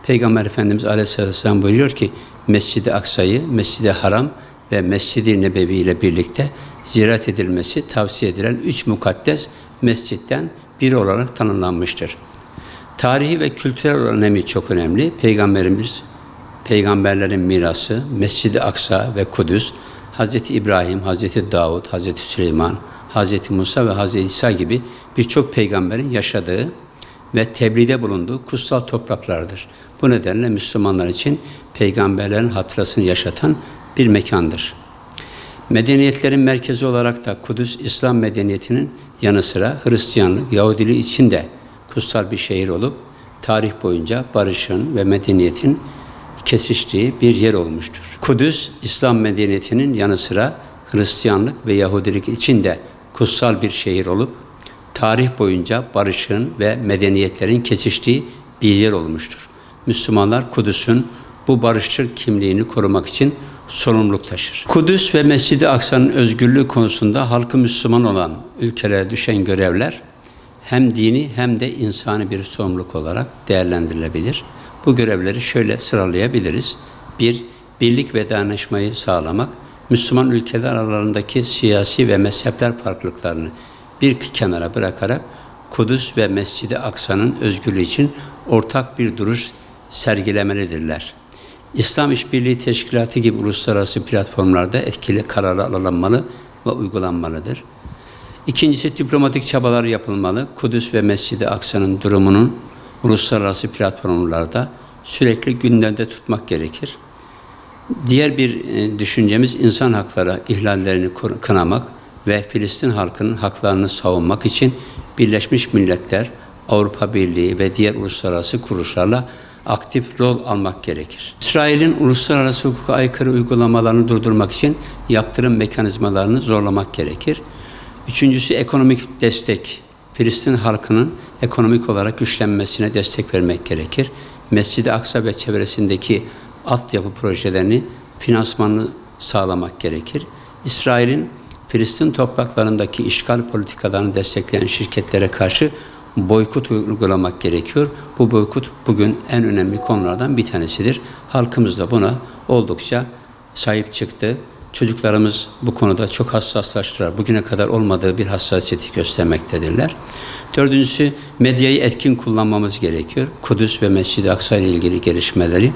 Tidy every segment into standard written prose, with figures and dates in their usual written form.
Peygamber Efendimiz Aleyhisselam buyuruyor ki, Mescid-i Aksa'yı, Mescid-i Haram ve Mescid-i Nebevi ile birlikte ziyaret edilmesi tavsiye edilen 3 mukaddes mescitten biri olarak tanımlanmıştır. Tarihi ve kültürel önemi çok önemli. Peygamberlerin mirası, Mescid-i Aksa ve Kudüs, Hz. İbrahim, Hz. Davud, Hz. Süleyman, Hz. Musa ve Hz. İsa gibi birçok peygamberin yaşadığı ve tebliğde bulunduğu kutsal topraklardır. Bu nedenle Müslümanlar için peygamberlerin hatırasını yaşatan bir mekandır. Medeniyetlerin merkezi olarak da Kudüs, İslam medeniyetinin yanı sıra Hristiyanlık, Yahudiliği için de kutsal bir şehir olup, tarih boyunca barışın ve medeniyetin kesiştiği bir yer olmuştur. Kudüs, İslam medeniyetinin yanı sıra Hristiyanlık ve Yahudilik için de kutsal bir şehir olup, tarih boyunca barışın ve medeniyetlerin kesiştiği bir yer olmuştur. Müslümanlar Kudüs'ün bu barışçıl kimliğini korumak için sorumluluk taşır. Kudüs ve Mescid-i Aksa'nın özgürlüğü konusunda halkı Müslüman olan ülkelere düşen görevler hem dini hem de insani bir sorumluluk olarak değerlendirilebilir. Bu görevleri şöyle sıralayabiliriz. 1. Birlik ve dayanışmayı sağlamak, Müslüman ülkeler aralarındaki siyasi ve mezhepler farklılıklarını bir kenara bırakarak Kudüs ve Mescid-i Aksa'nın özgürlüğü için ortak bir duruş sergilemelidirler. İslam İşbirliği Teşkilatı gibi uluslararası platformlarda etkili kararlar alınmalı ve uygulanmalıdır. İkincisi, diplomatik çabalar yapılmalı. Kudüs ve Mescid-i Aksa'nın durumunun uluslararası platformlarda sürekli gündemde tutmak gerekir. Diğer bir düşüncemiz insan hakları ihlallerini kınamak ve Filistin halkının haklarını savunmak için Birleşmiş Milletler, Avrupa Birliği ve diğer uluslararası kuruluşlarla aktif rol almak gerekir. İsrail'in uluslararası hukuka aykırı uygulamalarını durdurmak için yaptırım mekanizmalarını zorlamak gerekir. Üçüncüsü, ekonomik destek. Filistin halkının ekonomik olarak güçlenmesine destek vermek gerekir. Mescid-i Aksa ve çevresindeki altyapı projelerini finansmanını sağlamak gerekir. İsrail'in Filistin topraklarındaki işgal politikalarını destekleyen şirketlere karşı boykot uygulamak gerekiyor. Bu boykot bugün en önemli konulardan bir tanesidir. Halkımız da buna oldukça sahip çıktı. Çocuklarımız bu konuda çok hassaslaştılar. Bugüne kadar olmadığı bir hassasiyeti göstermektedirler. Dördüncüsü, medyayı etkin kullanmamız gerekiyor. Kudüs ve Mescid-i Aksa ile ilgili gelişmeleri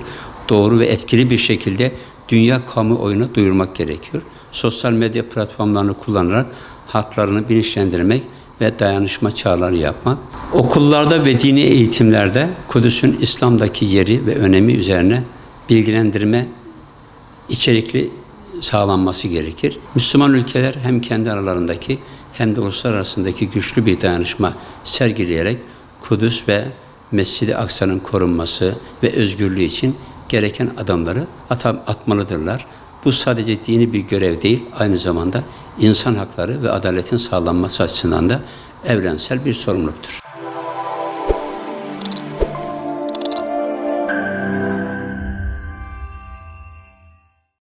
doğru ve etkili bir şekilde dünya kamuoyuna duyurmak gerekiyor. Sosyal medya platformlarını kullanarak halklarını bilinçlendirmek ve dayanışma çağrıları yapmak. Okullarda ve dini eğitimlerde Kudüs'ün İslam'daki yeri ve önemi üzerine bilgilendirme içerikli sağlanması gerekir. Müslüman ülkeler hem kendi aralarındaki hem de uluslararasındaki güçlü bir dayanışma sergileyerek Kudüs ve Mescid-i Aksa'nın korunması ve özgürlüğü için gereken adımları atmalıdırlar. Bu sadece dini bir görev değil, aynı zamanda insan hakları ve adaletin sağlanması açısından da evrensel bir sorumluluktur.